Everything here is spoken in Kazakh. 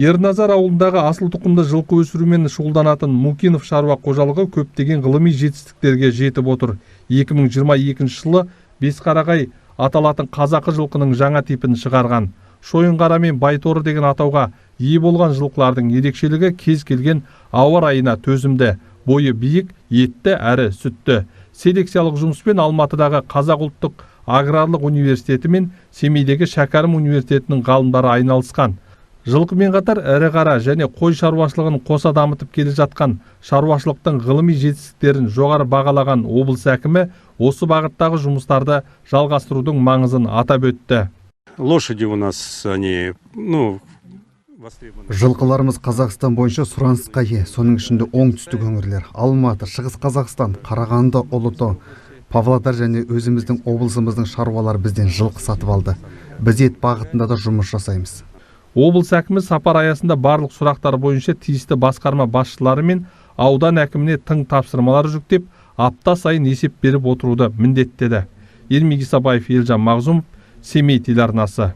Ерназар ауылындағы асыл тұқымды жылқы өсірумен шұғылданатын Мукинов шаруа қожалығы көптеген ғылыми жетістіктерге жетіп отыр. 2022 жылы Бесқарағай аталатын қазақы жылқының жаңа типін шығарған. Шойынқара мен байторы деген атауға ие болған жылқылардың ерекшелігі кез келген ауа райына төзімді, бойы биік, етті әрі сүтті. Селекциялық жұмыспен Алматыдағы Қазақ ұлттық аграрлық университеті мен Семейдегі Шәкәрім университетінің ғалымдары айналысқан. Жылқымен қатар ірі қара және қой шаруашылығын қоса дамытып келе жатқан шаруашылықтың ғылыми жетістіктерін жоғары бағалаған облыс әкімі осы бағыттағы жұмыстарды жалғастырудың маңызын атап өтті. Лошади у нас они, Жылқыларымыз Қазақстан бойынша сұранысқа ие, соның ішінде оңтүстік өңірлер, Алматы, Шығыс Қазақстан, Қарағанды, Ұлытау, Павлодар және өзіміздің облысымыздың шаруалары бізден жылқы сатып алды. Біз ет бағытында да жұмыс жасаймыз. Облыс әкімі сапар аясында барлық сұрақтар бойынша тиісті басқарма басшылары мен аудан әкіміне тың тапсырмалар жүктеп, апта сайын есеп беріп отыруды міндеттеді. Ермек Исабаев, Елжан Мағзумов, Семей телеарнасы.